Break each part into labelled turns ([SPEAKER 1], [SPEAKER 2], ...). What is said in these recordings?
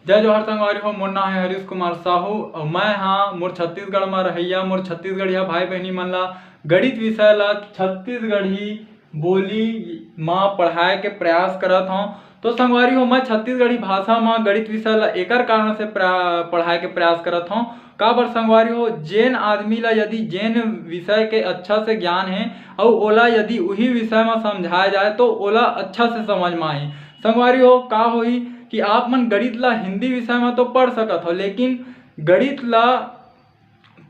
[SPEAKER 1] जय जोहार संगवारी हो। मोर नाम है हरीश कुमार साहू और मैं हाँ मोर छत्तीसगढ़ में रहिया मोर छत्तीसगढ़िया भाई बहनी मन ला गणित विषय ला छत्तीसगढ़ी बोली माँ पढ़ाए के प्रयास करत हूँ। तो संगवारी हो मैं छत्तीसगढ़ी भाषा में गणित विषय ला एकर कारण से पढ़ाए के प्रयास करत हूँ। का बर संगवारी हो जेन आदमी ला यदि जेन विषय के अच्छा से ज्ञान है और ओला यदि वही विषय में समझाया जाए तो ओला अच्छा से समझ में आही। संगवारी हो का होई कि आप मन गणित ला हिंदी विषय में तो पढ़ सकत हो, लेकिन गणित ला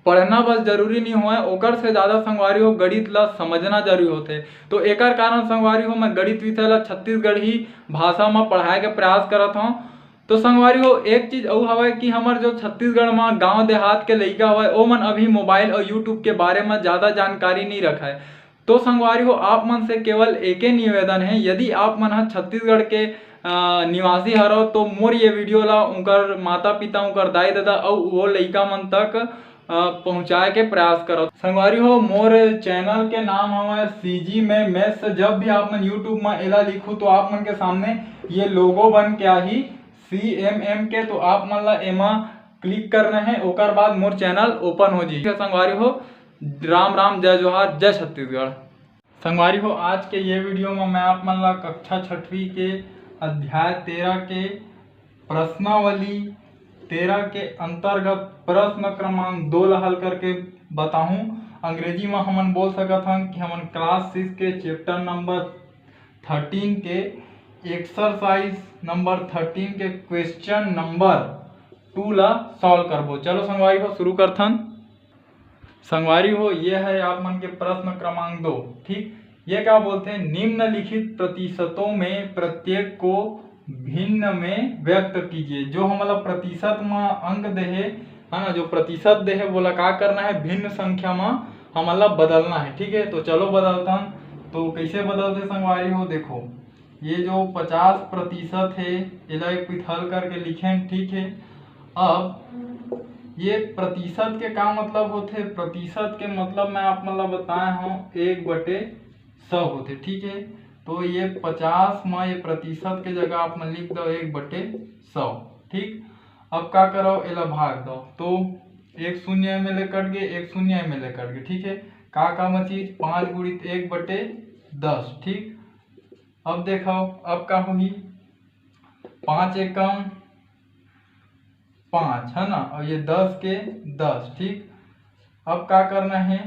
[SPEAKER 1] पढ़ना बस जरूरी नहीं होए, ओकर से ज़्यादा संगवारी हो गणित ला समझना जरूरी होते। तो एकर कारण संगवारी हो मैं गणित विषय ला छत्तीसगढ़ी भाषा में पढ़ाए के प्रयास करत हूँ। तो संगवारी हो एक चीज और हवे कि हमार जो छत्तीसगढ़ में गांव देहात के लइका हवे ओ मन अभी मोबाइल और यूट्यूब के बारे में ज़्यादा जानकारी नहीं रखा है। तो संगवारी हो आप मन से केवल एक निवेदन है, यदि आप मन छत्तीसगढ़ के निवासी हरो तो मोर ये वीडियो ला उनकर माता पिता उनकर दाई दादा और वो लइका मन तक पहुँचाए के प्रयास करो। संगवारी हो मोर चैनल के नाम हमारे सीजी में मैथ्स। जब भी आप मन यूट्यूब में एला लिखू तो आप मन के सामने ये लोगो बन के आही CMM के, तो आप मन ला एमा क्लिक करना है, ओकर बाद मोर चैनल ओपन हो जी। संगवारी हो राम राम जय जोहार जय छत्तीसगढ़। संगवारी हो आज के ये वीडियो में मैं आप मन ला कक्षा 6वीं के अध्याय 13 के प्रश्नावली 13 के अंतर्गत प्रश्न क्रमांक 2 ला हल करके बताऊं। अंग्रेजी में हमन बोल सकत हन कि हमन क्लास 6 के चैप्टर नंबर 13 के एक्सरसाइज नंबर 13 के क्वेश्चन नंबर 2 ला सॉल्व करबो। चलो संगवारी हो शुरू करथन। संगवारी हो ये है आप मन के प्रश्न क्रमांक 2। ठीक, ये क्या बोलते हैं, निम्नलिखित प्रतिशतों में प्रत्येक को भिन्न में व्यक्त कीजिए। जो हमारा प्रतिशत में अंक दे है ना, जो प्रतिशत दे है बोला का करना है, भिन्न संख्या में हमारा बदलना है। ठीक है, तो चलो बदलता हूं। तो कैसे बदलते संगवारी हो, देखो ये जो 50% है इला एक हल करके लिखें। ठीक है, अब ये प्रतिशत के का मतलब होते, प्रतिशत के मतलब मैं आप मतलब बताया हूँ 1/100 होते। ठीक है, तो ये 50 में ये प्रतिशत के जगह आप मन लिख दो 1/100। ठीक, अब का करो इला भाग दो, तो 1 शून्य में ले कट गए, 1 शून्य में ले कट गए। ठीक है, का चीज 5 गुणित 1/10। ठीक, अब देखो अब का होगी 5 एकम 5 है ना, और ये 10 के 10। ठीक, अब क्या करना है,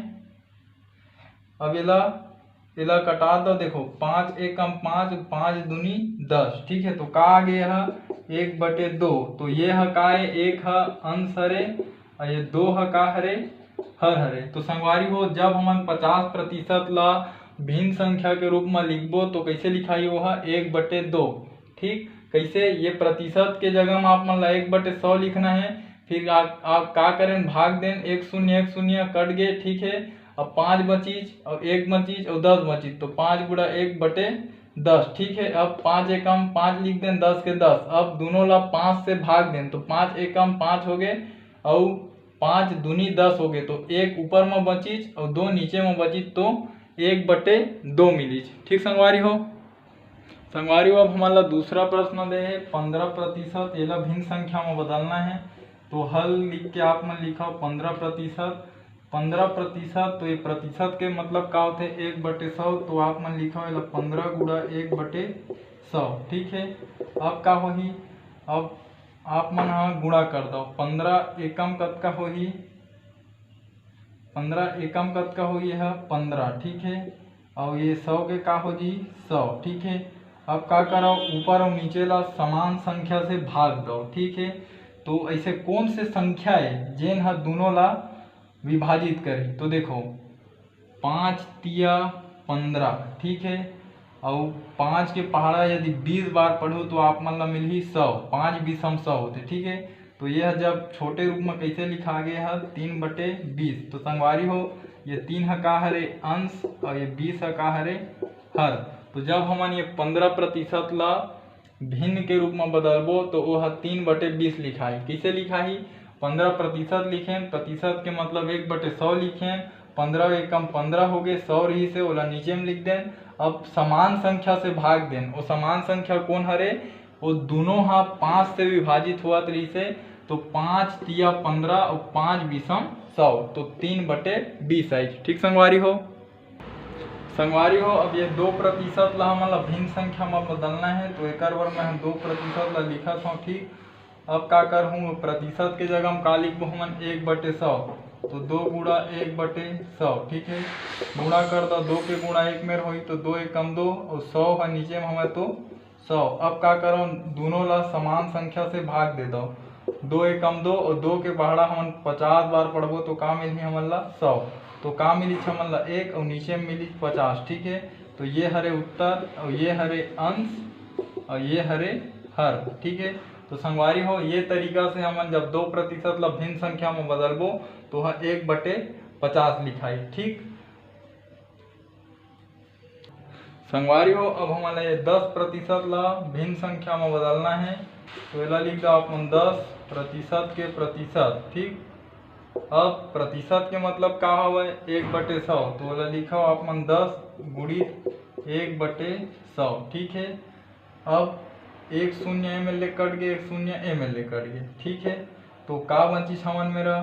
[SPEAKER 1] अब इला कटा दो। देखो 5 एकम 5, 5 दूनी 10। ठीक है, तो का आ गया 1/2। तो ये है का है, एक है अंश हरे और ये 2 है का हरे हर हरे। तो संगवारी हो जब हम 50% ला भिन्न संख्या के रूप में लिखबो तो कैसे लिखाई वो है 1/2। ठीक, कैसे, ये प्रतिशत के जगह में आप मन ला 1/100 लिखना है। फिर आप का करें, भाग दें, 1 शून्य 1 शून्य कट गए। ठीक है, अब 5 बचीज और 1 बचीज और 10 बचीज, तो 5 गुणा 1/10। ठीक है, अब 5 एकम 5 लिख दें, 10 के 10। अब दोनों ला 5 से भाग दें, तो 5 एकम 5 हो गए और 5 दूनी 10 हो गए। तो 1 ऊपर में बचीज और 2 नीचे में बचीज, तो 1/2 मिलीज। ठीक संगवारी हो, संगवारी हो अब हमारा दूसरा प्रश्न दे है 15%। ये भिन्न संख्या में बदलना है, तो हल लिख के आप मन लिखा 15%। 15%, तो ये प्रतिशत के मतलब का होते 1/100, तो आप मन लिखा 15 गुणा 1/100। ठीक है, अब का होही, अब आप मन गुणा कर दो। 15 एकम कतका होही, 15 एकम कतका होगी है 15। ठीक है, और ये 100 के का हो जी 100। ठीक है, अब का करो, ऊपर और नीचे ला समान संख्या से भाग दो। ठीक है, तो ऐसे कौन से संख्या है जेन हर दोनों ला विभाजित करी, तो देखो 5 तिया 15। ठीक है, और 5 के पहाड़ा यदि 20 बार पढ़ो तो आप मन ला मिली 100। 5 20 100 होते। ठीक है, तो यह जब छोटे रूप में कैसे लिखा गया है 3/20। तो संगवारी हो ये 3 है का हरे अंश और ये 20 है का हरे हर। तो जब हमन ये 15% ला भिन्न के रूप में बदलबो तो वो 3/20 लिखाई। कैसे लिखाई, 15% लिखें, प्रतिशत के मतलब 1/100 लिखें, 15 एकम 15 हो गए, 100 रही से ओला नीचे में लिख दें। अब समान संख्या से भाग दें, वो समान संख्या कौन हरे वो दोनों हाँ 5 से विभाजित हुआ तरी से, तो 5 तिया 15 और 5 बीसम 100, तो 3/20 आई। ठीक संगवारी हो। संगवारी हो अब ये 2% ला हमन ला भिन्न संख्या में बदलना है, तो एक बार मैं 2% ला लिखत हूँ। ठीक, अब का करहूँ, प्रतिशत के जगह में का लिखबो हमन 1/100, तो 2 गुणा 1/100। ठीक है, गुणा कर दो, 2 के गुणा 1 में होई तो 2 एकम 2 और 100 है नीचे में हमें तो 100। अब का करो, दोनों ला समान संख्या से भाग दे दो, 2 एकम 2 और 2 के पहाड़ा हम 50 बार पढ़बो तो का मिली हमन ला 100, तो का मिली हमन ला 1 और नीचे में मिली 50। ठीक है, तो ये हरे उत्तर और ये हरे अंश और ये हरे हर। ठीक है, तो संगवारी हो ये तरीका से हमन जब 2% ला भिन्न संख्या में बदलबो तो वह 1/50 लिखाई। ठीक संगवारी हो अब हमारा ये 10% ला भिन्न संख्या में बदलना है, तो एला लिख दो अपन 10% के प्रतिशत। ठीक, अब प्रतिशत के मतलब का हवे 1/100, तो एला लिखो अपन 10 गुणित 1/100। ठीक है, अब 1 शून्य एम कट गए, 1 शून्य एम कट गए। ठीक है, तो का बची हमन मेरा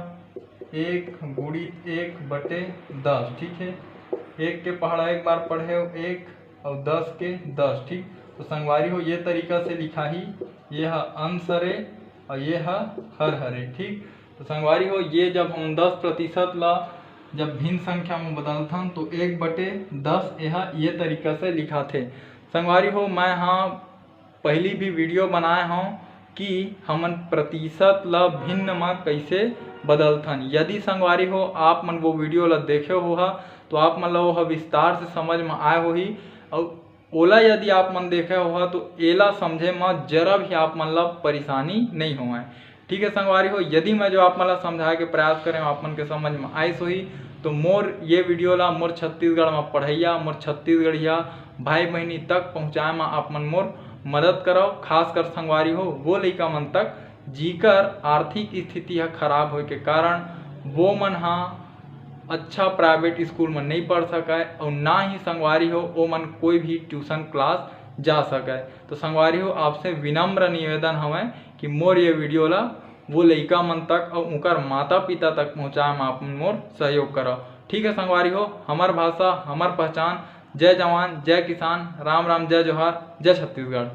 [SPEAKER 1] 1 गुणित 1/10। ठीक है, 1 के पहाड़ा एक बार पढ़े 1 और 10 के 10। ठीक, तो संगवारी हो ये तरीका से लिखा ही, ये है अंश हरे और ये है हर हरे। ठीक, तो संगवारी हो ये जब हम 10% ला जब भिन्न संख्या में बदलथन तो 1/10 यह ये तरीका से लिखा थे। संगवारी हो मैं हाँ पहली भी वीडियो बनाए हूँ कि हमन प्रतिशत ला भिन्न में कैसे बदलथन। यदि संगवारी हो आप मन वो वीडियो ला देखे हो तो आप मन ला वो विस्तार से समझ में आए होही, और ओला यदि आप मन देखे हो तो एला समझे में जरा भी आप मन ला परेशानी नहीं होए। ठीक है संगवारी हो, यदि मैं जो आप मन ला समझाए के प्रयास करें आप मन के समझ में आइस होही तो मोर ये वीडियो ला मोर छत्तीसगढ़ में पढ़ैया मोर छत्तीसगढ़िया भाई बहनी तक पहुँचाए में आप मन मोर मदद करो। खास कर संगवारी हो वो लइका मन तक जीकर आर्थिक स्थिति है खराब होए के कारण वो मन हाँ अच्छा प्राइवेट स्कूल में नहीं पढ़ सके और ना ही संगवारी हो वो मन कोई भी ट्यूशन क्लास जा सके। तो संगवारी हो आपसे विनम्र निवेदन हमें कि मोर ये वीडियो ला वो लइका मन तक और उनकर माता पिता तक पहुँचाए में आप मोर सहयोग करो। ठीक है संगवारी हो, हमार भाषा हमार पहचान। जय जवान जय किसान, राम राम जय जोहार, जय छत्तीसगढ़।